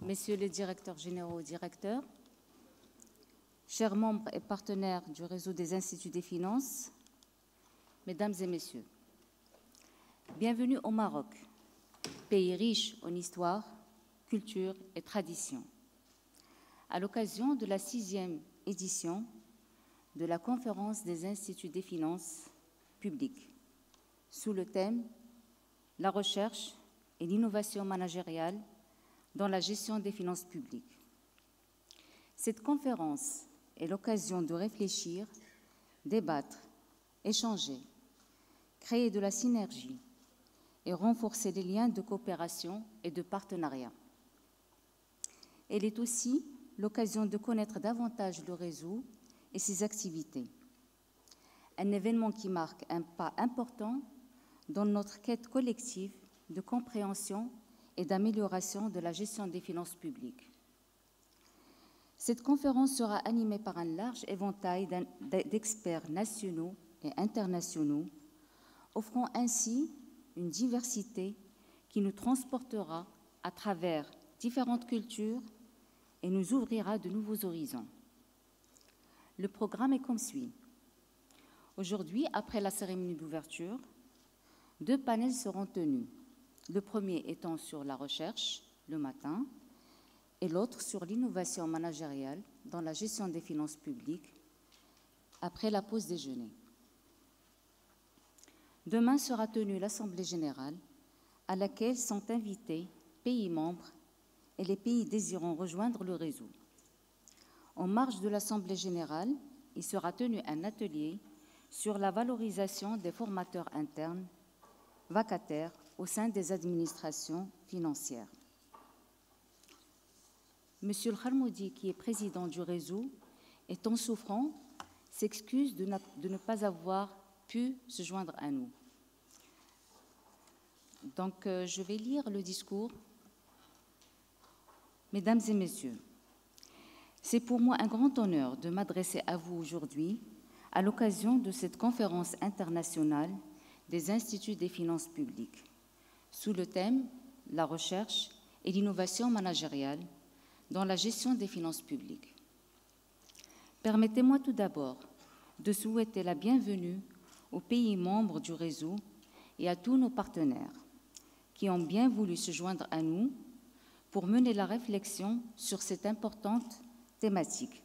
Messieurs les directeurs généraux et directeurs, chers membres et partenaires du réseau des instituts des finances, mesdames et messieurs, bienvenue au Maroc, pays riche en histoire, culture et tradition. À l'occasion de la 6e édition de la conférence des instituts des finances publiques, sous le thème « La recherche et l'innovation managériale dans la gestion des finances publiques ». Cette conférence est l'occasion de réfléchir, débattre, échanger, créer de la synergie et renforcer les liens de coopération et de partenariat. Elle est aussi l'occasion de connaître davantage le réseau et ses activités. Un événement qui marque un pas important dans notre quête collective de compréhension et d'amélioration de la gestion des finances publiques. Cette conférence sera animée par un large éventail d'experts nationaux et internationaux, offrant ainsi une diversité qui nous transportera à travers différentes cultures et nous ouvrira de nouveaux horizons. Le programme est comme suit. Aujourd'hui, après la cérémonie d'ouverture, 2 panels seront tenus. Le premier étant sur la recherche, le matin, et l'autre sur l'innovation managériale dans la gestion des finances publiques, après la pause déjeuner. Demain sera tenue l'Assemblée générale, à laquelle sont invités pays membres et les pays désirant rejoindre le réseau. En marge de l'Assemblée générale, il sera tenu un atelier sur la valorisation des formateurs internes vacataires au sein des administrations financières. Monsieur El Kharmoudi, qui est président du réseau, étant souffrant, s'excuse de ne pas avoir pu se joindre à nous. Donc, je vais lire le discours. Mesdames et messieurs, c'est pour moi un grand honneur de m'adresser à vous aujourd'hui à l'occasion de cette conférence internationale des instituts des finances publiques, sous le thème « La recherche et l'innovation managériale dans la gestion des finances publiques ». Permettez-moi tout d'abord de souhaiter la bienvenue aux pays membres du réseau et à tous nos partenaires qui ont bien voulu se joindre à nous pour mener la réflexion sur cette importante thématique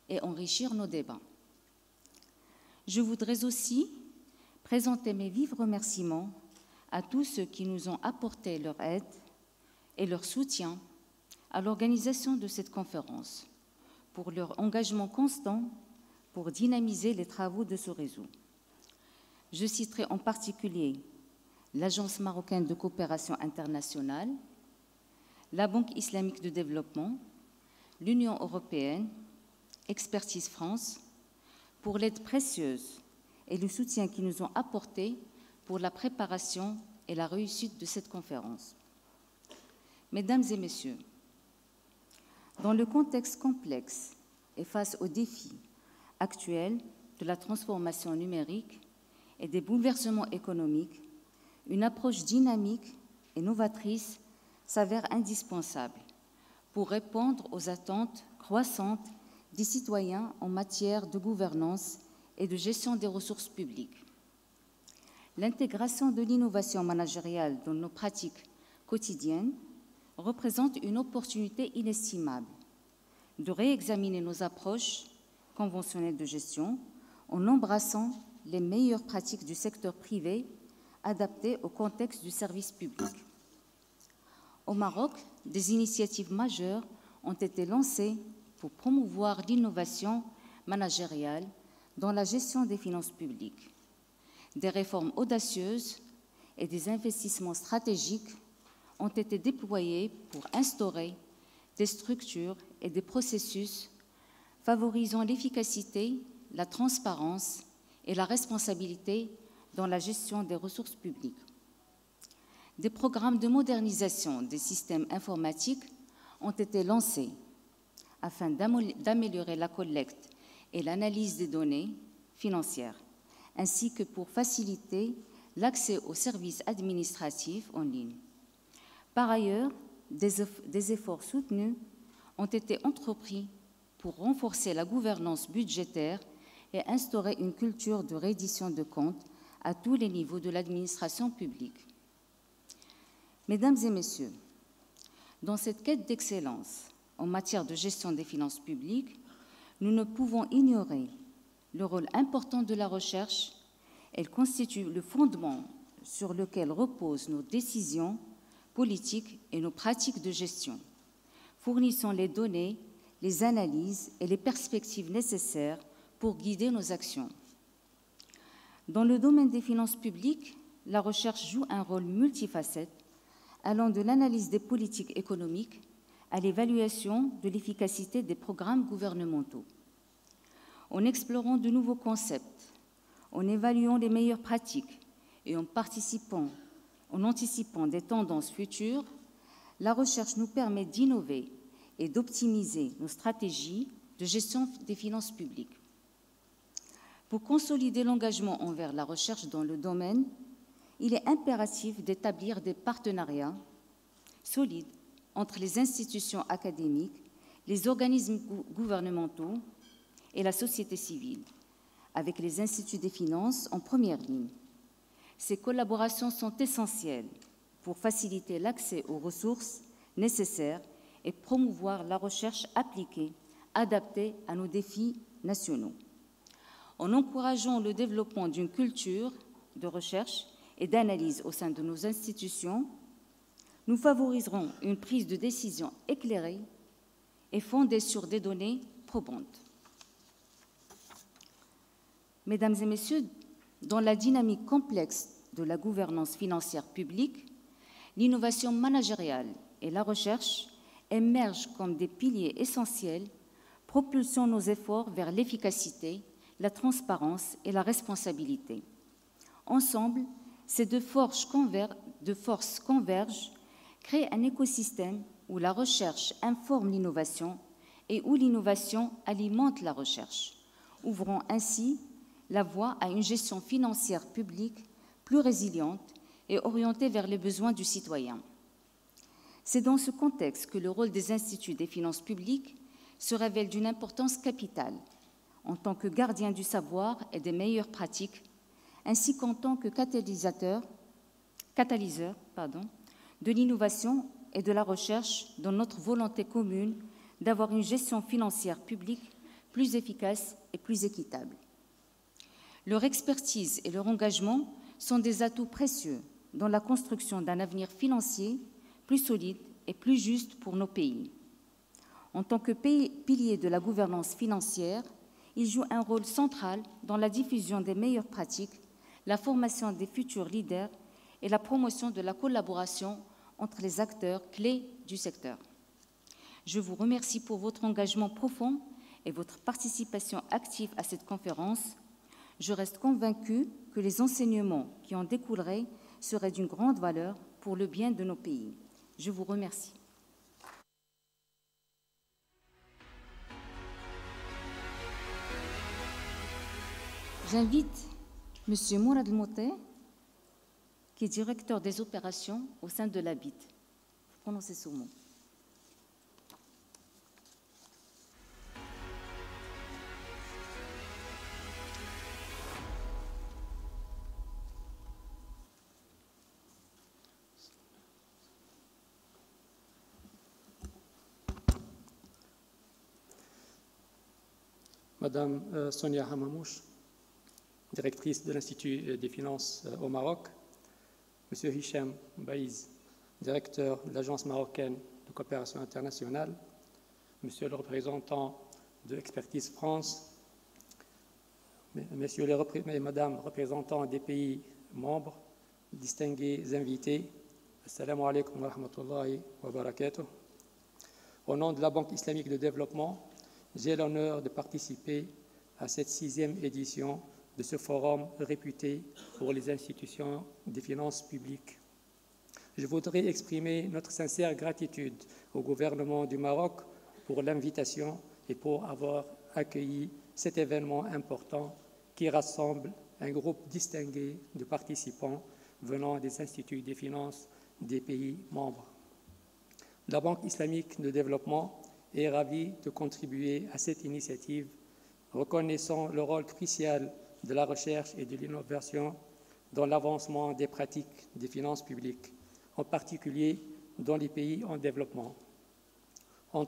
et enrichir nos débats. Je voudrais aussi présenter mes vifs remerciements à tous ceux qui nous ont apporté leur aide et leur soutien à l'organisation de cette conférence, pour leur engagement constant pour dynamiser les travaux de ce réseau. Je citerai en particulier l'Agence marocaine de coopération internationale, la Banque islamique de développement, l'Union européenne, Expertise France, pour l'aide précieuse et le soutien qu'ils nous ont apporté pour la préparation et la réussite de cette conférence. Mesdames et messieurs, dans le contexte complexe et face aux défis actuels de la transformation numérique et des bouleversements économiques, une approche dynamique et novatrice s'avère indispensable pour répondre aux attentes croissantes des citoyens en matière de gouvernance et de gestion des ressources publiques. L'intégration de l'innovation managériale dans nos pratiques quotidiennes représente une opportunité inestimable de réexaminer nos approches conventionnelles de gestion en embrassant les meilleures pratiques du secteur privé adaptées au contexte du service public. Au Maroc, des initiatives majeures ont été lancées pour promouvoir l'innovation managériale dans la gestion des finances publiques. Des réformes audacieuses et des investissements stratégiques ont été déployés pour instaurer des structures et des processus favorisant l'efficacité, la transparence et la responsabilité dans la gestion des ressources publiques. Des programmes de modernisation des systèmes informatiques ont été lancés afin d'améliorer la collecte et l'analyse des données financières, ainsi que pour faciliter l'accès aux services administratifs en ligne. Par ailleurs, des efforts soutenus ont été entrepris pour renforcer la gouvernance budgétaire et instaurer une culture de reddition de comptes à tous les niveaux de l'administration publique. Mesdames et messieurs, dans cette quête d'excellence en matière de gestion des finances publiques, nous ne pouvons ignorer le rôle important de la recherche. Elle constitue le fondement sur lequel reposent nos décisions politiques et nos pratiques de gestion, fournissant les données, les analyses et les perspectives nécessaires pour guider nos actions. Dans le domaine des finances publiques, la recherche joue un rôle multifacette, allant de l'analyse des politiques économiques à l'évaluation de l'efficacité des programmes gouvernementaux. En explorant de nouveaux concepts, en évaluant les meilleures pratiques et en anticipant des tendances futures, la recherche nous permet d'innover et d'optimiser nos stratégies de gestion des finances publiques. Pour consolider l'engagement envers la recherche dans le domaine, il est impératif d'établir des partenariats solides entre les institutions académiques, les organismes gouvernementaux et la société civile, avec les instituts des finances en première ligne. Ces collaborations sont essentielles pour faciliter l'accès aux ressources nécessaires et promouvoir la recherche appliquée, adaptée à nos défis nationaux. En encourageant le développement d'une culture de recherche et d'analyse au sein de nos institutions, nous favoriserons une prise de décision éclairée et fondée sur des données probantes. Mesdames et messieurs, dans la dynamique complexe de la gouvernance financière publique, l'innovation managériale et la recherche émergent comme des piliers essentiels, propulsant nos efforts vers l'efficacité, la transparence et la responsabilité. Ensemble, ces deux forces convergent, créent un écosystème où la recherche informe l'innovation et où l'innovation alimente la recherche, ouvrant ainsi la voie à une gestion financière publique plus résiliente et orientée vers les besoins du citoyen. C'est dans ce contexte que le rôle des instituts des finances publiques se révèle d'une importance capitale, en tant que gardien du savoir et des meilleures pratiques, ainsi qu'en tant que catalyseur de l'innovation et de la recherche dans notre volonté commune d'avoir une gestion financière publique plus efficace et plus équitable. Leur expertise et leur engagement sont des atouts précieux dans la construction d'un avenir financier plus solide et plus juste pour nos pays. En tant que pilier de la gouvernance financière, ils jouent un rôle central dans la diffusion des meilleures pratiques, la formation des futurs leaders et la promotion de la collaboration entre les acteurs clés du secteur. Je vous remercie pour votre engagement profond et votre participation active à cette conférence. Je reste convaincue que les enseignements qui en découleraient seraient d'une grande valeur pour le bien de nos pays. Je vous remercie. J'invite M. Mourad El-Mouté, qui est directeur des opérations au sein de la BIT. Vous prononcez ce mot. Madame Sonia Hamamouche, directrice de l'Institut des finances au Maroc, Monsieur Hicham Baïz, directeur de l'Agence marocaine de coopération internationale, Monsieur le représentant de Expertise France, Messieurs et Madame représentants des pays membres, distingués invités, Assalamu alaikum wa rahmatullahi wa barakatuh. Au nom de la Banque islamique de développement, j'ai l'honneur de participer à cette 6e édition de ce forum réputé pour les institutions des finances publiques. Je voudrais exprimer notre sincère gratitude au gouvernement du Maroc pour l'invitation et pour avoir accueilli cet événement important qui rassemble un groupe distingué de participants venant des instituts des finances des pays membres. La Banque islamique de développement est ravie de contribuer à cette initiative, reconnaissant le rôle crucial de la recherche et de l'innovation dans l'avancement des pratiques des finances publiques, en particulier dans les pays en développement. En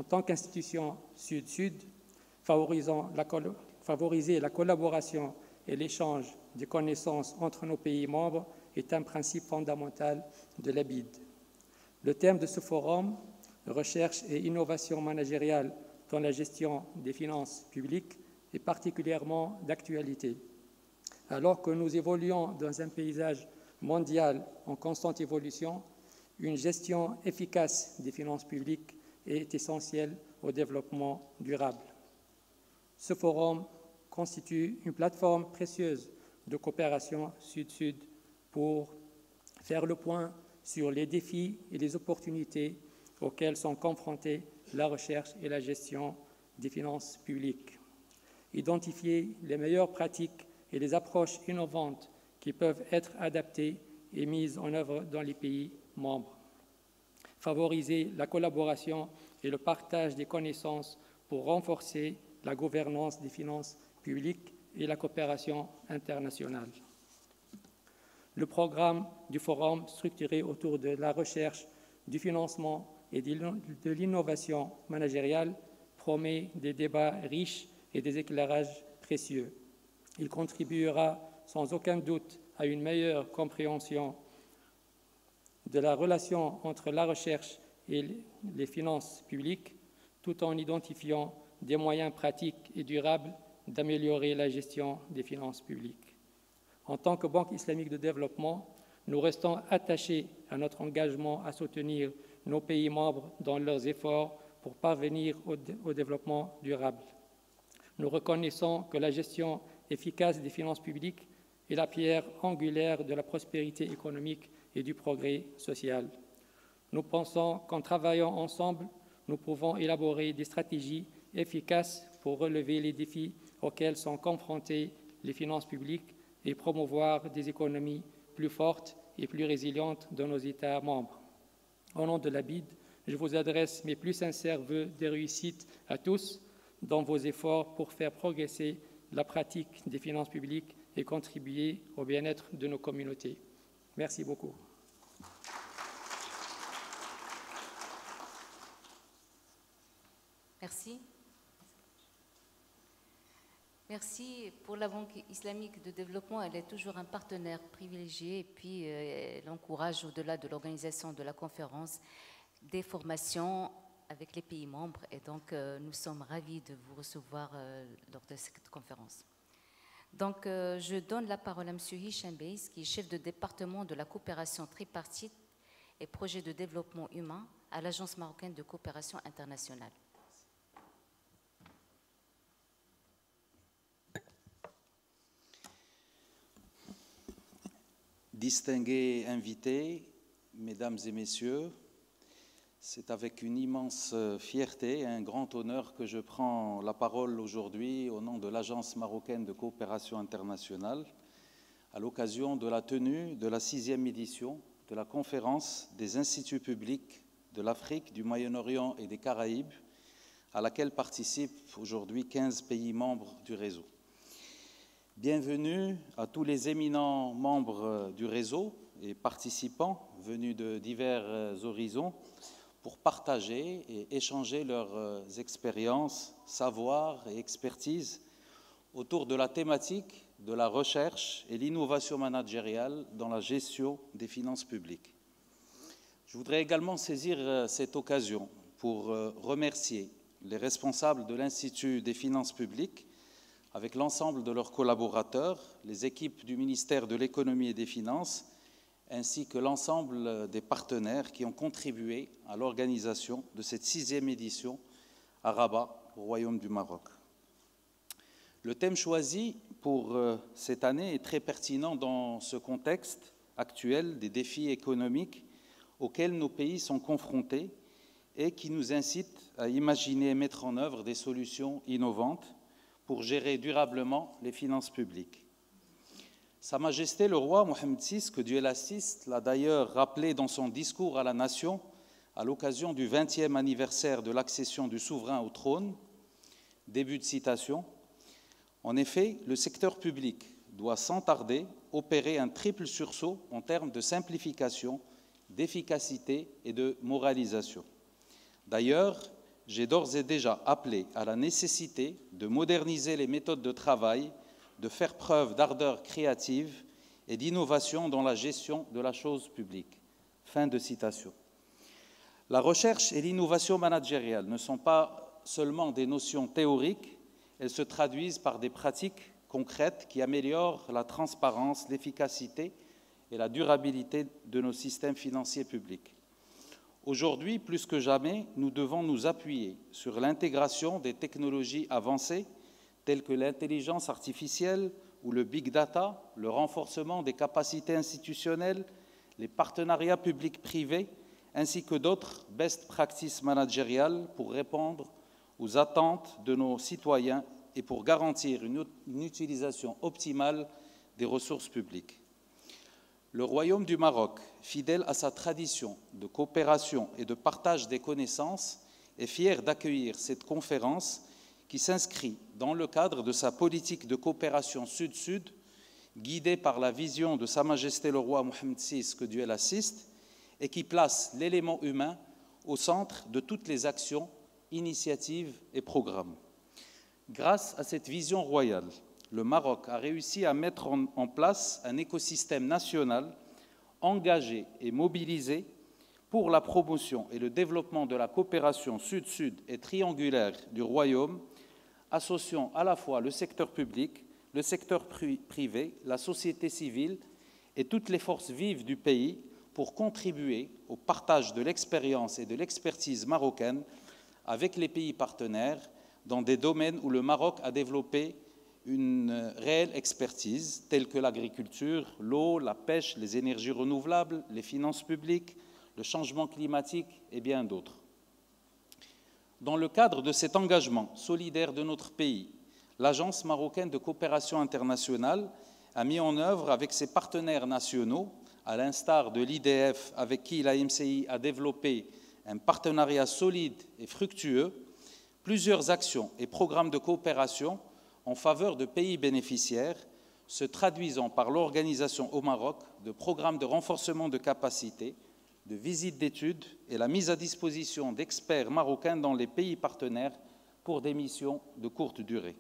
tant qu'institution Sud-Sud, favoriser la collaboration et l'échange de connaissances entre nos pays membres est un principe fondamental de la BID. Le thème de ce forum, recherche et innovation managériale dans la gestion des finances publiques, est particulièrement d'actualité. Alors que nous évoluons dans un paysage mondial en constante évolution, une gestion efficace des finances publiques est essentielle au développement durable. Ce forum constitue une plateforme précieuse de coopération Sud-Sud pour faire le point sur les défis et les opportunités auxquels sont confrontées la recherche et la gestion des finances publiques. Identifier les meilleures pratiques et les approches innovantes qui peuvent être adaptées et mises en œuvre dans les pays membres. Favoriser la collaboration et le partage des connaissances pour renforcer la gouvernance des finances publiques et la coopération internationale. Le programme du forum, structuré autour de la recherche, du financement et de l'innovation managériale, promet des débats riches et des éclairages précieux. Il contribuera sans aucun doute à une meilleure compréhension de la relation entre la recherche et les finances publiques, tout en identifiant des moyens pratiques et durables d'améliorer la gestion des finances publiques. En tant que Banque islamique de développement, nous restons attachés à notre engagement à soutenir nos pays membres dans leurs efforts pour parvenir au développement durable. Nous reconnaissons que la gestion efficace des finances publiques est la pierre angulaire de la prospérité économique et du progrès social. Nous pensons qu'en travaillant ensemble, nous pouvons élaborer des stratégies efficaces pour relever les défis auxquels sont confrontées les finances publiques et promouvoir des économies plus fortes et plus résilientes dans nos États membres. Au nom de la BID, je vous adresse mes plus sincères vœux de réussite à tous dans vos efforts pour faire progresser la pratique des finances publiques et contribuer au bien-être de nos communautés. Merci beaucoup. Merci. Merci. Pour la Banque islamique de développement, elle est toujours un partenaire privilégié et puis elle encourage, au-delà de l'organisation de la conférence, des formations avec les pays membres. Et donc, nous sommes ravis de vous recevoir lors de cette conférence. Donc, je donne la parole à M. Hicham Beis, qui est chef de département de la coopération tripartite et projet de développement humain à l'Agence marocaine de coopération internationale. Distingués invités, mesdames et messieurs, c'est avec une immense fierté et un grand honneur que je prends la parole aujourd'hui au nom de l'Agence marocaine de coopération internationale à l'occasion de la tenue de la 6e édition de la conférence des instituts publics de l'Afrique, du Moyen-Orient et des Caraïbes, à laquelle participent aujourd'hui 15 pays membres du réseau. Bienvenue à tous les éminents membres du réseau et participants venus de divers horizons pour partager et échanger leurs expériences, savoirs et expertises autour de la thématique de la recherche et l'innovation managériale dans la gestion des finances publiques. Je voudrais également saisir cette occasion pour remercier les responsables de l'Institut des finances publiques avec l'ensemble de leurs collaborateurs, les équipes du ministère de l'économie et des finances, ainsi que l'ensemble des partenaires qui ont contribué à l'organisation de cette 6e édition à Rabat, au Royaume du Maroc. Le thème choisi pour cette année est très pertinent dans ce contexte actuel des défis économiques auxquels nos pays sont confrontés et qui nous incite à imaginer et mettre en œuvre des solutions innovantes pour gérer durablement les finances publiques. Sa Majesté le roi Mohammed VI, que Dieu l'assiste, l'a d'ailleurs rappelé dans son discours à la nation à l'occasion du 20e anniversaire de l'accession du souverain au trône. Début de citation. En effet, le secteur public doit sans tarder opérer un triple sursaut en termes de simplification, d'efficacité et de moralisation. D'ailleurs, j'ai d'ores et déjà appelé à la nécessité de moderniser les méthodes de travail, de faire preuve d'ardeur créative et d'innovation dans la gestion de la chose publique. Fin de citation. La recherche et l'innovation managériale ne sont pas seulement des notions théoriques, elles se traduisent par des pratiques concrètes qui améliorent la transparence, l'efficacité et la durabilité de nos systèmes financiers publics. Aujourd'hui, plus que jamais, nous devons nous appuyer sur l'intégration des technologies avancées telles que l'intelligence artificielle ou le big data, le renforcement des capacités institutionnelles, les partenariats publics-privés, ainsi que d'autres best practices managériales pour répondre aux attentes de nos citoyens et pour garantir une utilisation optimale des ressources publiques. Le Royaume du Maroc, fidèle à sa tradition de coopération et de partage des connaissances, est fier d'accueillir cette conférence qui s'inscrit dans le cadre de sa politique de coopération Sud-Sud, guidée par la vision de Sa Majesté le Roi Mohammed VI, que Dieu l'assiste, et qui place l'élément humain au centre de toutes les actions, initiatives et programmes. Grâce à cette vision royale, le Maroc a réussi à mettre en place un écosystème national engagé et mobilisé pour la promotion et le développement de la coopération sud-sud et triangulaire du Royaume, associant à la fois le secteur public, le secteur privé, la société civile et toutes les forces vives du pays pour contribuer au partage de l'expérience et de l'expertise marocaine avec les pays partenaires dans des domaines où le Maroc a développé une réelle expertise, telle que l'agriculture, l'eau, la pêche, les énergies renouvelables, les finances publiques, le changement climatique et bien d'autres. Dans le cadre de cet engagement solidaire de notre pays, l'Agence marocaine de coopération internationale a mis en œuvre avec ses partenaires nationaux, à l'instar de l'IDF avec qui l'AMCI a développé un partenariat solide et fructueux, plusieurs actions et programmes de coopération en faveur de pays bénéficiaires, se traduisant par l'organisation au Maroc de programmes de renforcement de capacités, de visites d'études et la mise à disposition d'experts marocains dans les pays partenaires pour des missions de courte durée.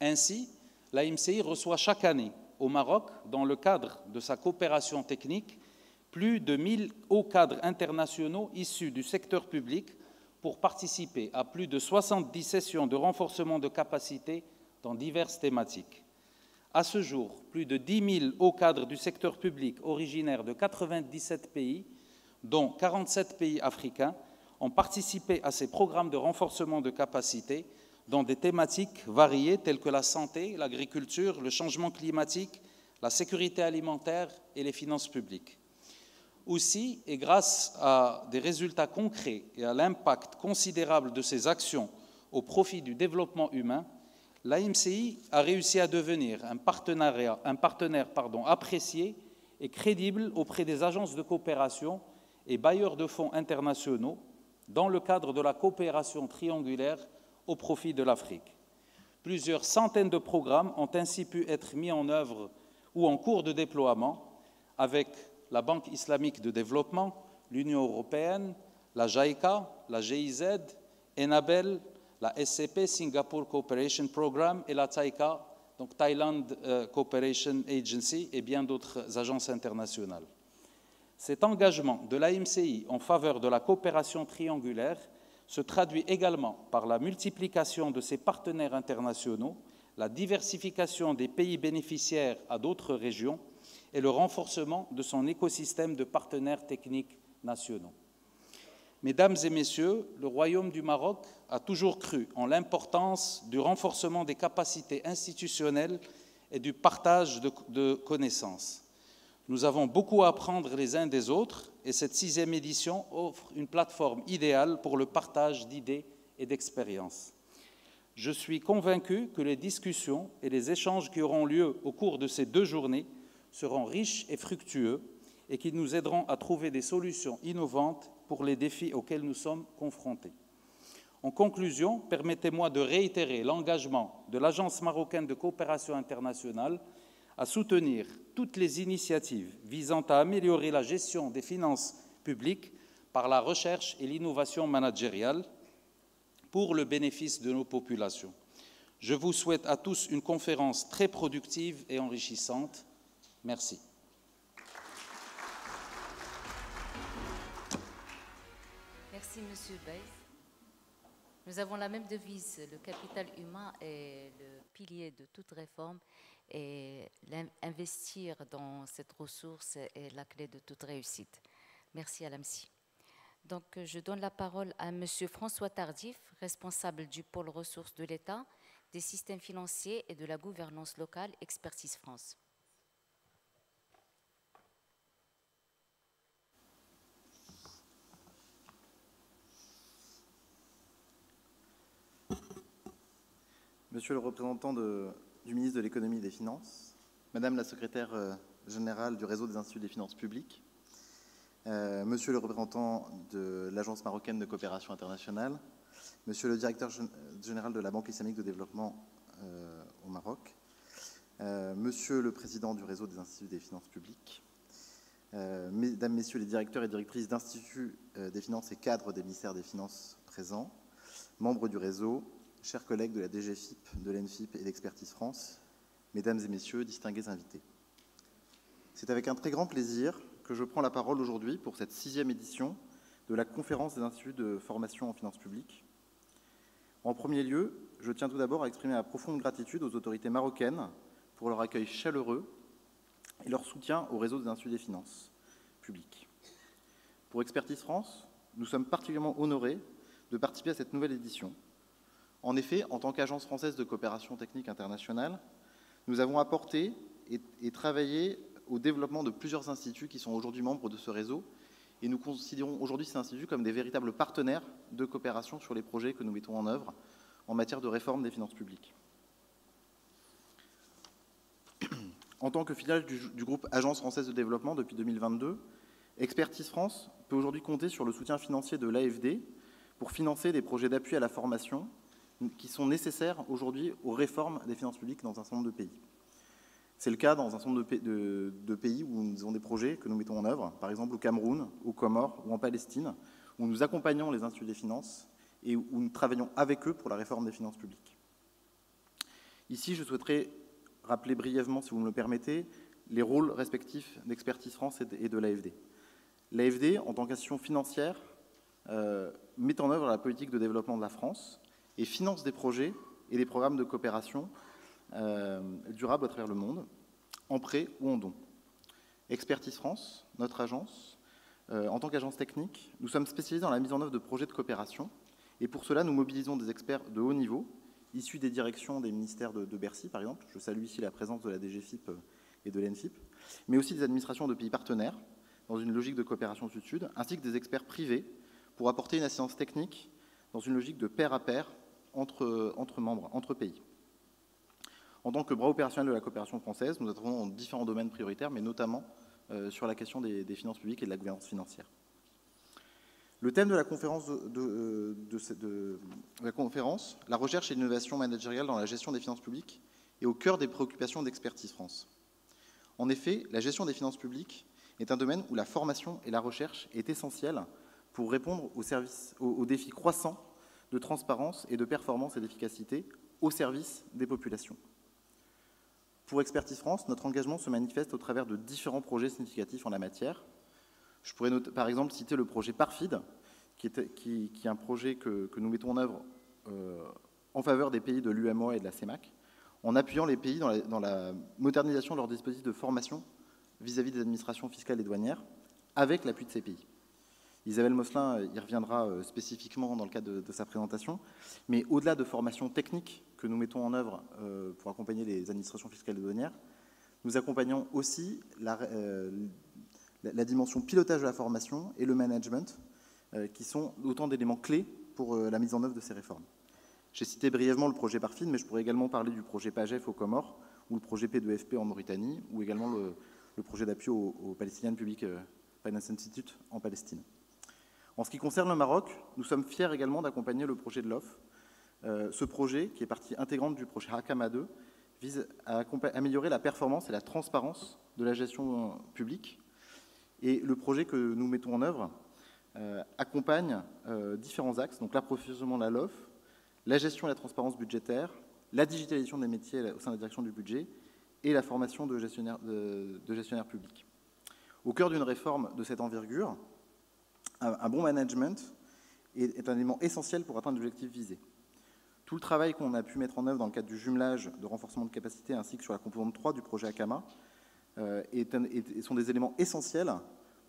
Ainsi, l'AMCI reçoit chaque année au Maroc, dans le cadre de sa coopération technique, plus de 1000 hauts cadres internationaux issus du secteur public pour participer à plus de 70 sessions de renforcement de capacités dans diverses thématiques. À ce jour, plus de 10 000 hauts cadres du secteur public originaires de 97 pays, dont 47 pays africains, ont participé à ces programmes de renforcement de capacités dans des thématiques variées telles que la santé, l'agriculture, le changement climatique, la sécurité alimentaire et les finances publiques. Aussi, et grâce à des résultats concrets et à l'impact considérable de ces actions au profit du développement humain, l'AMCI a réussi à devenir un partenaire apprécié et crédible auprès des agences de coopération et bailleurs de fonds internationaux dans le cadre de la coopération triangulaire au profit de l'Afrique. Plusieurs centaines de programmes ont ainsi pu être mis en œuvre ou en cours de déploiement avec la Banque islamique de développement, l'Union européenne, la JICA, la GIZ, Enabel, la SCP, Singapore Cooperation Programme, et la TAICA, donc Thailand Cooperation Agency, et bien d'autres agences internationales. Cet engagement de l'AMCI en faveur de la coopération triangulaire se traduit également par la multiplication de ses partenaires internationaux, la diversification des pays bénéficiaires à d'autres régions et le renforcement de son écosystème de partenaires techniques nationaux. Mesdames et messieurs, le Royaume du Maroc a toujours cru en l'importance du renforcement des capacités institutionnelles et du partage de connaissances. Nous avons beaucoup à apprendre les uns des autres et cette 6e édition offre une plateforme idéale pour le partage d'idées et d'expériences. Je suis convaincu que les discussions et les échanges qui auront lieu au cours de ces 2 journées seront riches et fructueux et qui nous aideront à trouver des solutions innovantes pour les défis auxquels nous sommes confrontés. En conclusion, permettez-moi de réitérer l'engagement de l'Agence marocaine de coopération internationale à soutenir toutes les initiatives visant à améliorer la gestion des finances publiques par la recherche et l'innovation managériale pour le bénéfice de nos populations. Je vous souhaite à tous une conférence très productive et enrichissante. Merci. Merci, Monsieur Bey. Nous avons la même devise, le capital humain est le pilier de toute réforme et investir dans cette ressource est la clé de toute réussite. Merci à l'AMSI. Donc, je donne la parole à Monsieur François Tardif, responsable du pôle ressources de l'État, des systèmes financiers et de la gouvernance locale, Expertise France. Monsieur le représentant du ministre de l'Économie et des Finances, Madame la secrétaire générale du réseau des instituts des finances publiques, Monsieur le représentant de l'Agence marocaine de coopération internationale, Monsieur le directeur général de la Banque islamique de développement au Maroc, Monsieur le président du réseau des instituts des finances publiques, Mesdames, Messieurs les directeurs et directrices d'instituts des finances et cadres des ministères des Finances présents, membres du réseau, chers collègues de la DGFIP, de l'ENFIP et d'Expertise France, Mesdames et Messieurs, distingués invités. C'est avec un très grand plaisir que je prends la parole aujourd'hui pour cette 6e édition de la conférence des instituts de formation en finances publiques. En premier lieu, je tiens tout d'abord à exprimer ma profonde gratitude aux autorités marocaines pour leur accueil chaleureux et leur soutien au réseau des instituts des finances publiques. Pour Expertise France, nous sommes particulièrement honorés de participer à cette nouvelle édition. En effet, en tant qu'agence française de coopération technique internationale, nous avons apporté et travaillé au développement de plusieurs instituts qui sont aujourd'hui membres de ce réseau, et nous considérons aujourd'hui ces instituts comme des véritables partenaires de coopération sur les projets que nous mettons en œuvre en matière de réforme des finances publiques. En tant que filiale du groupe Agence française de développement depuis 2022, Expertise France peut aujourd'hui compter sur le soutien financier de l'AFD pour financer des projets d'appui à la formation qui sont nécessaires aujourd'hui aux réformes des finances publiques dans un certain nombre de pays. C'est le cas dans un certain nombre de pays où nous avons des projets que nous mettons en œuvre, par exemple au Cameroun, aux Comores ou en Palestine, où nous accompagnons les instituts des finances et où nous travaillons avec eux pour la réforme des finances publiques. Ici, je souhaiterais rappeler brièvement, si vous me le permettez, les rôles respectifs d'Expertise France et de l'AFD. L'AFD, en tant qu'institution financière, met en œuvre la politique de développement de la France et finance des projets et des programmes de coopération durables à travers le monde, en prêt ou en don. Expertise France, notre agence, en tant qu'agence technique, nous sommes spécialisés dans la mise en œuvre de projets de coopération et pour cela, nous mobilisons des experts de haut niveau, issus des directions des ministères de Bercy, par exemple. Je salue ici la présence de la DGFIP et de l'ENFIP, mais aussi des administrations de pays partenaires, dans une logique de coopération sud-sud, ainsi que des experts privés pour apporter une assistance technique dans une logique de pair à pair entre membres, entre pays. En tant que bras opérationnel de la coopération française, nous intervenons dans différents domaines prioritaires, mais notamment sur la question des finances publiques et de la gouvernance financière. Le thème de la conférence, la recherche et l'innovation managériale dans la gestion des finances publiques, est au cœur des préoccupations d'Expertise France. En effet, la gestion des finances publiques est un domaine où la formation et la recherche est essentielle pour répondre aux défis croissants de transparence et de performance et d'efficacité au service des populations. Pour Expertise France, notre engagement se manifeste au travers de différents projets significatifs en la matière. Je pourrais par exemple citer le projet PARFID, qui est un projet que nous mettons en œuvre en faveur des pays de l'UMOA et de la CEMAC, en appuyant les pays dans la modernisation de leurs dispositifs de formation vis-à-vis des administrations fiscales et douanières, avec l'appui de ces pays. Isabelle Mosselin y reviendra spécifiquement dans le cadre de sa présentation, mais au-delà de formations techniques que nous mettons en œuvre pour accompagner les administrations fiscales et douanières, nous accompagnons aussi la dimension pilotage de la formation et le management, qui sont autant d'éléments clés pour la mise en œuvre de ces réformes. J'ai cité brièvement le projet PARFID, mais je pourrais également parler du projet PAGEF aux Comores, ou le projet P2FP en Mauritanie, ou également le projet d'appui au Palestinian Public Finance Institute en Palestine. En ce qui concerne le Maroc, nous sommes fiers également d'accompagner le projet de l'OFF. Ce projet, qui est partie intégrante du projet Hakama 2, vise à améliorer la performance et la transparence de la gestion publique. Et le projet que nous mettons en œuvre accompagne différents axes, donc l'approfondissement de la LOF, la gestion et la transparence budgétaire, la digitalisation des métiers au sein de la direction du budget et la formation de gestionnaires publics. Au cœur d'une réforme de cette envergure, un bon management est un élément essentiel pour atteindre l'objectif visé. Tout le travail qu'on a pu mettre en œuvre dans le cadre du jumelage, de renforcement de capacité, ainsi que sur la composante 3 du projet Hakama, sont des éléments essentiels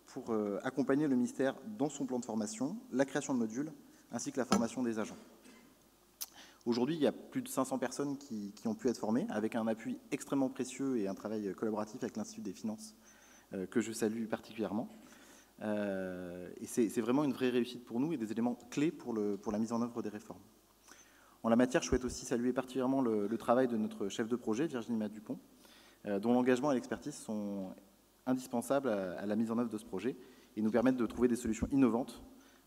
pour accompagner le ministère dans son plan de formation, la création de modules, ainsi que la formation des agents. Aujourd'hui, il y a plus de 500 personnes qui ont pu être formées, avec un appui extrêmement précieux et un travail collaboratif avec l'Institut des finances, que je salue particulièrement. Et c'est vraiment une vraie réussite pour nous et des éléments clés pour la mise en œuvre des réformes. En la matière, je souhaite aussi saluer particulièrement le travail de notre chef de projet, Virginie Mat-Dupont, dont l'engagement et l'expertise sont indispensables à la mise en œuvre de ce projet et nous permettent de trouver des solutions innovantes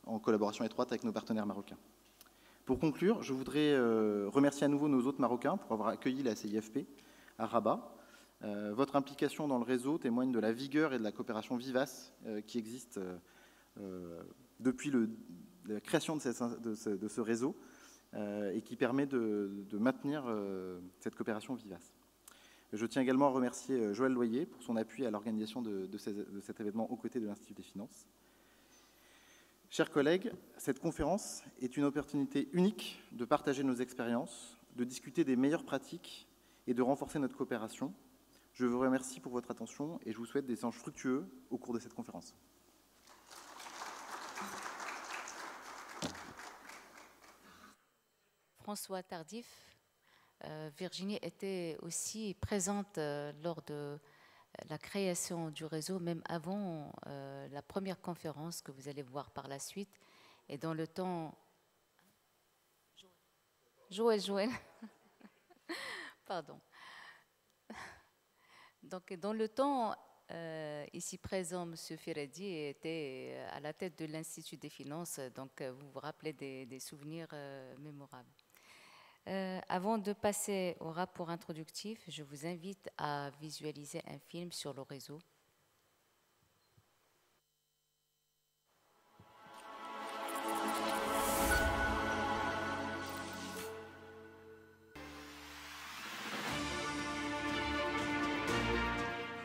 en collaboration étroite avec nos partenaires marocains. Pour conclure, je voudrais remercier à nouveau nos hôtes marocains pour avoir accueilli la CIFP à Rabat. Votre implication dans le réseau témoigne de la vigueur et de la coopération vivace qui existe depuis la création de ce réseau et qui permet de maintenir cette coopération vivace. Je tiens également à remercier Joël Loyer pour son appui à l'organisation de cet événement aux côtés de l'Institut des finances. Chers collègues, cette conférence est une opportunité unique de partager nos expériences, de discuter des meilleures pratiques et de renforcer notre coopération. Je vous remercie pour votre attention et je vous souhaite des échanges fructueux au cours de cette conférence. François Tardif, Virginie était aussi présente lors de la création du réseau, même avant la première conférence que vous allez voir par la suite. Et dans le temps... Joël. Pardon. Donc, dans le temps, ici présent, M. Ferredi était à la tête de l'Institut des finances, donc vous vous rappelez des souvenirs mémorables. Avant de passer au rapport introductif, je vous invite à visualiser un film sur le réseau.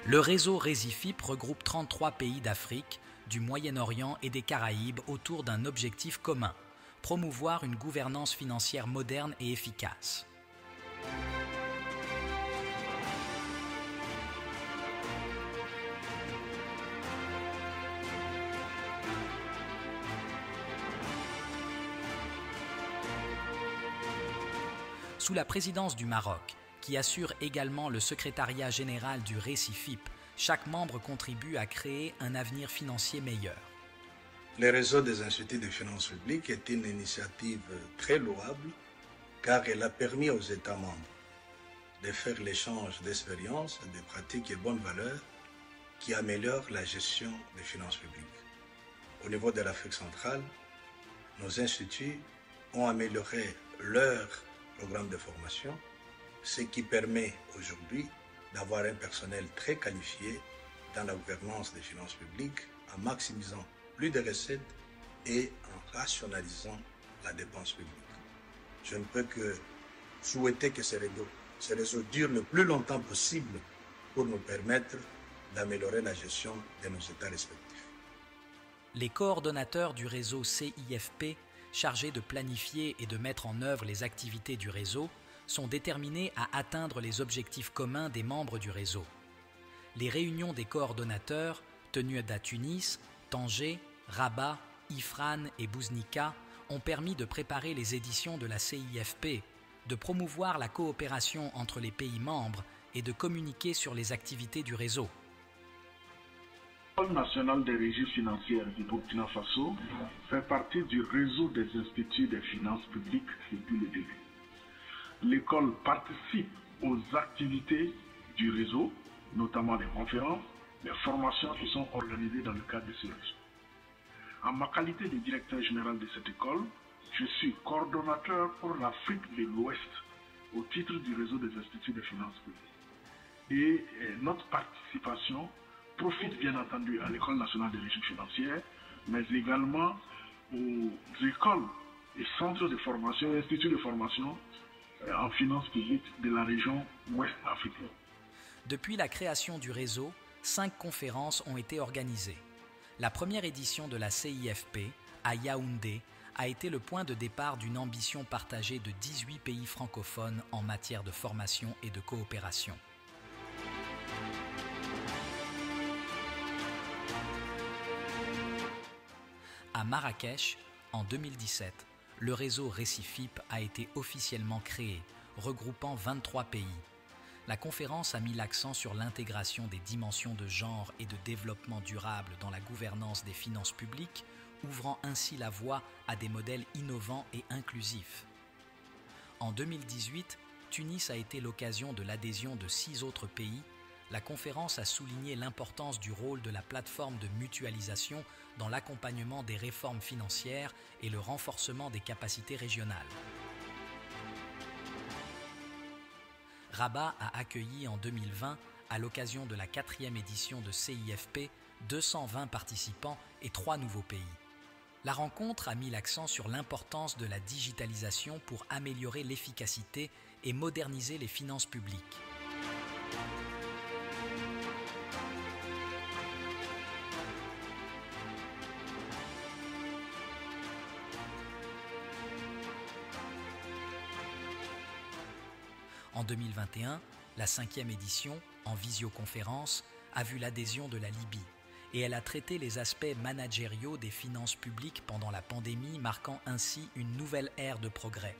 Le réseau Rési-FIP regroupe 33 pays d'Afrique, du Moyen-Orient et des Caraïbes autour d'un objectif commun: promouvoir une gouvernance financière moderne et efficace. Sous la présidence du Maroc, qui assure également le secrétariat général du Rési-FIP, chaque membre contribue à créer un avenir financier meilleur. Le réseau des instituts de finances publiques est une initiative très louable car elle a permis aux États membres de faire l'échange d'expériences, de pratiques et bonnes valeurs qui améliorent la gestion des finances publiques. Au niveau de l'Afrique centrale, nos instituts ont amélioré leur programme de formation, ce qui permet aujourd'hui d'avoir un personnel très qualifié dans la gouvernance des finances publiques en maximisant plus de recettes et en rationalisant la dépense publique. Je ne peux que souhaiter que ces réseaux durent le plus longtemps possible pour nous permettre d'améliorer la gestion de nos États respectifs. Les coordonnateurs du réseau CIFP, chargés de planifier et de mettre en œuvre les activités du réseau, sont déterminés à atteindre les objectifs communs des membres du réseau. Les réunions des coordonnateurs, tenues à Tunis, Tanger, Rabat, Ifrane et Bouznika, ont permis de préparer les éditions de la CIFP, de promouvoir la coopération entre les pays membres et de communiquer sur les activités du réseau. L'École nationale des régies financières du Burkina Faso fait partie du réseau des instituts des finances publiques depuis le début. L'école participe aux activités du réseau, notamment les conférences, les formations qui sont organisées dans le cadre de ce réseau. En ma qualité de directeur général de cette école, je suis coordonnateur pour l'Afrique de l'Ouest au titre du réseau des instituts de finances publiques. Et notre participation profite bien entendu à l'École nationale des régimes financières, mais également aux écoles et centres de formation, instituts de formation en finances publiques de la région ouest africaine. Depuis la création du réseau, 5 conférences ont été organisées. La première édition de la CIFP, à Yaoundé, a été le point de départ d'une ambition partagée de 18 pays francophones en matière de formation et de coopération. À Marrakech, en 2017, le réseau Récifip a été officiellement créé, regroupant 23 pays. La conférence a mis l'accent sur l'intégration des dimensions de genre et de développement durable dans la gouvernance des finances publiques, ouvrant ainsi la voie à des modèles innovants et inclusifs. En 2018, Tunis a été l'occasion de l'adhésion de 6 autres pays. La conférence a souligné l'importance du rôle de la plateforme de mutualisation dans l'accompagnement des réformes financières et le renforcement des capacités régionales. Rabat a accueilli en 2020, à l'occasion de la 4e édition de CIFP, 220 participants et 3 nouveaux pays. La rencontre a mis l'accent sur l'importance de la digitalisation pour améliorer l'efficacité et moderniser les finances publiques. En 2021, la 5e édition, en visioconférence, a vu l'adhésion de la Libye et elle a traité les aspects managériaux des finances publiques pendant la pandémie, marquant ainsi une nouvelle ère de progrès.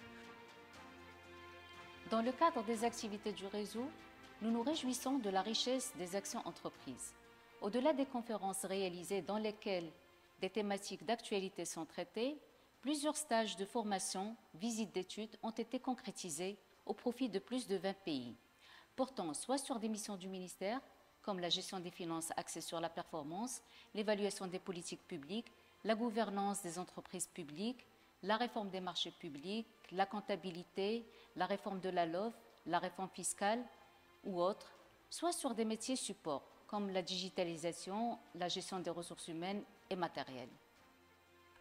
Dans le cadre des activités du réseau, nous nous réjouissons de la richesse des actions entreprises. Au-delà des conférences réalisées dans lesquelles des thématiques d'actualité sont traitées, plusieurs stages de formation, visites d'études ont été concrétisés au profit de plus de 20 pays, portant soit sur des missions du ministère, comme la gestion des finances axée sur la performance, l'évaluation des politiques publiques, la gouvernance des entreprises publiques, la réforme des marchés publics, la comptabilité, la réforme de la LOF, la réforme fiscale ou autres, soit sur des métiers supports, comme la digitalisation, la gestion des ressources humaines et matérielles.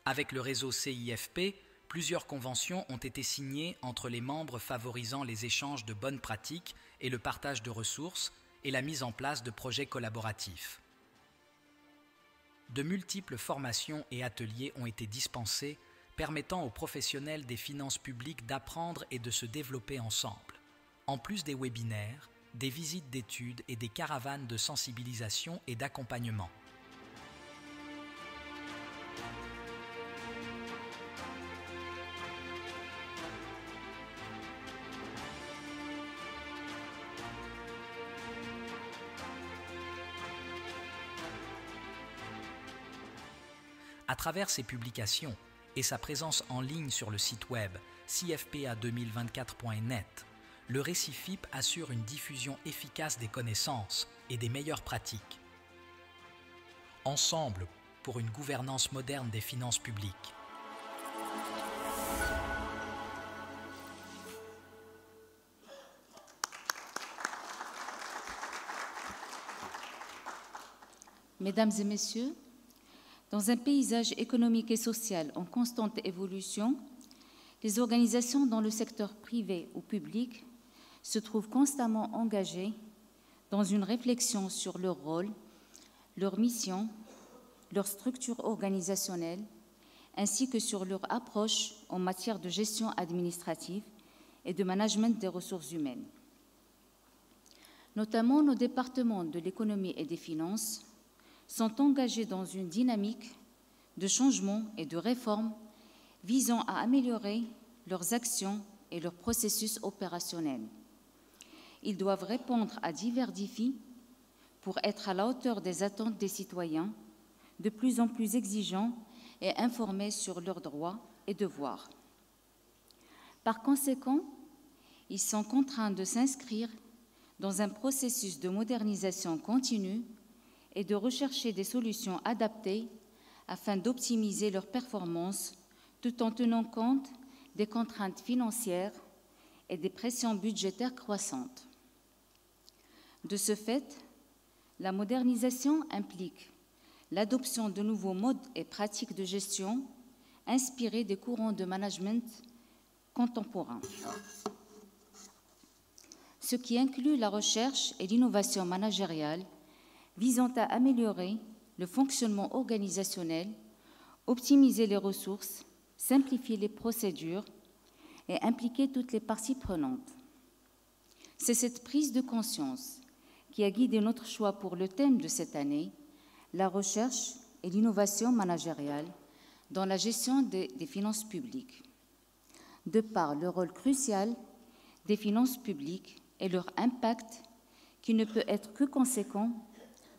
Avec le réseau CIFP, plusieurs conventions ont été signées entre les membres favorisant les échanges de bonnes pratiques et le partage de ressources et la mise en place de projets collaboratifs. De multiples formations et ateliers ont été dispensés, permettant aux professionnels des finances publiques d'apprendre et de se développer ensemble. En plus des webinaires, des visites d'études et des caravanes de sensibilisation et d'accompagnement. À travers ses publications et sa présence en ligne sur le site web cfpa2024.net, le Récifip assure une diffusion efficace des connaissances et des meilleures pratiques. Ensemble pour une gouvernance moderne des finances publiques. Mesdames et messieurs, dans un paysage économique et social en constante évolution, les organisations dans le secteur privé ou public se trouvent constamment engagées dans une réflexion sur leur rôle, leur mission, leur structure organisationnelle, ainsi que sur leur approche en matière de gestion administrative et de management des ressources humaines. Notamment, nos départements de l'économie et des finances sont engagés dans une dynamique de changement et de réforme visant à améliorer leurs actions et leurs processus opérationnels. Ils doivent répondre à divers défis pour être à la hauteur des attentes des citoyens, de plus en plus exigeants et informés sur leurs droits et devoirs. Par conséquent, ils sont contraints de s'inscrire dans un processus de modernisation continue et de rechercher des solutions adaptées afin d'optimiser leurs performances tout en tenant compte des contraintes financières et des pressions budgétaires croissantes. De ce fait, la modernisation implique l'adoption de nouveaux modes et pratiques de gestion inspirés des courants de management contemporains, ce qui inclut la recherche et l'innovation managériale visant à améliorer le fonctionnement organisationnel, optimiser les ressources, simplifier les procédures et impliquer toutes les parties prenantes. C'est cette prise de conscience qui a guidé notre choix pour le thème de cette année, la recherche et l'innovation managériale dans la gestion des finances publiques, de par le rôle crucial des finances publiques et leur impact qui ne peut être que conséquent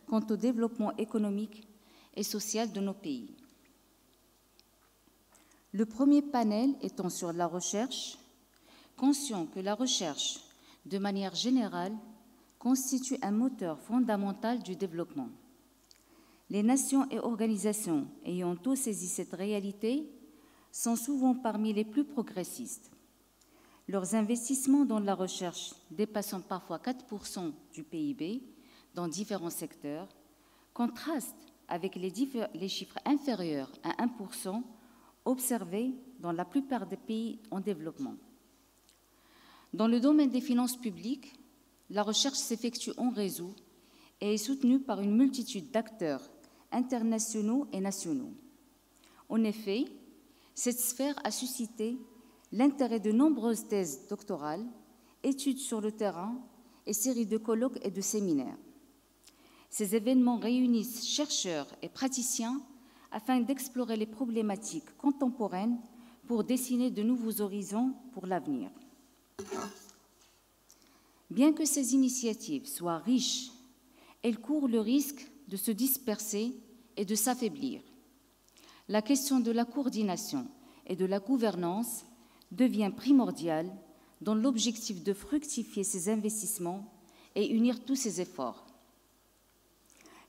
quant au développement économique et social de nos pays. Le premier panel étant sur la recherche, conscient que la recherche, de manière générale, constitue un moteur fondamental du développement. Les nations et organisations ayant tous saisi cette réalité sont souvent parmi les plus progressistes. Leurs investissements dans la recherche, dépassant parfois 4% du PIB dans différents secteurs, contrastent avec les chiffres inférieurs à 1% observés dans la plupart des pays en développement. Dans le domaine des finances publiques, la recherche s'effectue en réseau et est soutenue par une multitude d'acteurs internationaux et nationaux. En effet, cette sphère a suscité l'intérêt de nombreuses thèses doctorales, études sur le terrain et séries de colloques et de séminaires. Ces événements réunissent chercheurs et praticiens afin d'explorer les problématiques contemporaines pour dessiner de nouveaux horizons pour l'avenir. Bien que ces initiatives soient riches, elles courent le risque de se disperser et de s'affaiblir. La question de la coordination et de la gouvernance devient primordiale dans l'objectif de fructifier ces investissements et unir tous ces efforts.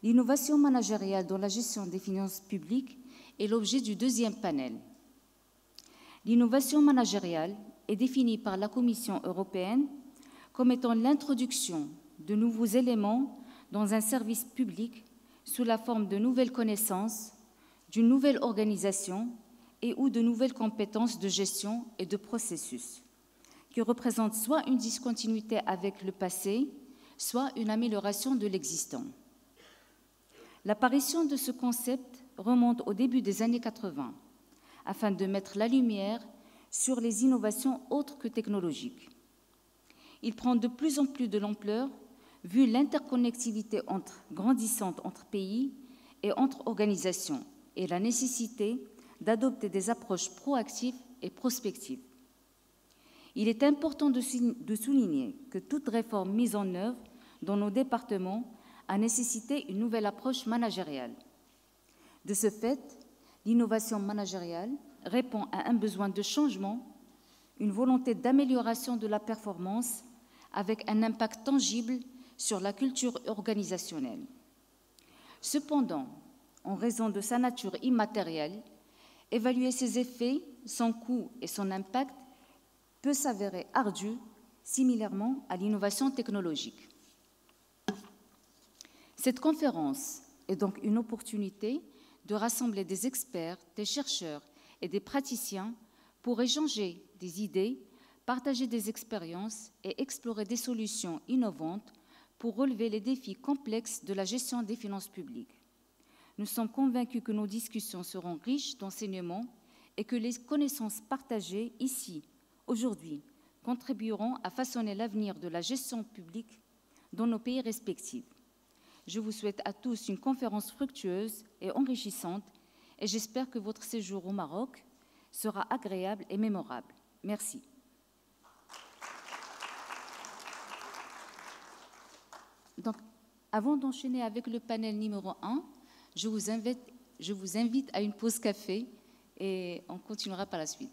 L'innovation managériale dans la gestion des finances publiques est l'objet du deuxième panel. L'innovation managériale est définie par la Commission européenne comme étant l'introduction de nouveaux éléments dans un service public sous la forme de nouvelles connaissances, d'une nouvelle organisation et ou de nouvelles compétences de gestion et de processus, qui représentent soit une discontinuité avec le passé, soit une amélioration de l'existant. L'apparition de ce concept remonte au début des années 80, afin de mettre la lumière sur les innovations autres que technologiques. Il prend de plus en plus de l'ampleur vu l'interconnectivité grandissante entre pays et entre organisations et la nécessité d'adopter des approches proactives et prospectives. Il est important de souligner que toute réforme mise en œuvre dans nos départements a nécessité une nouvelle approche managériale. De ce fait, l'innovation managériale répond à un besoin de changement, une volonté d'amélioration de la performance avec un impact tangible sur la culture organisationnelle. Cependant, en raison de sa nature immatérielle, évaluer ses effets, son coût et son impact peut s'avérer ardu, similairement à l'innovation technologique. Cette conférence est donc une opportunité de rassembler des experts, des chercheurs et des praticiens pour échanger des idées, partager des expériences et explorer des solutions innovantes pour relever les défis complexes de la gestion des finances publiques. Nous sommes convaincus que nos discussions seront riches d'enseignements et que les connaissances partagées ici, aujourd'hui, contribueront à façonner l'avenir de la gestion publique dans nos pays respectifs. Je vous souhaite à tous une conférence fructueuse et enrichissante et j'espère que votre séjour au Maroc sera agréable et mémorable. Merci. Donc, avant d'enchaîner avec le panel numéro 1, je vous invite à une pause café et on continuera par la suite.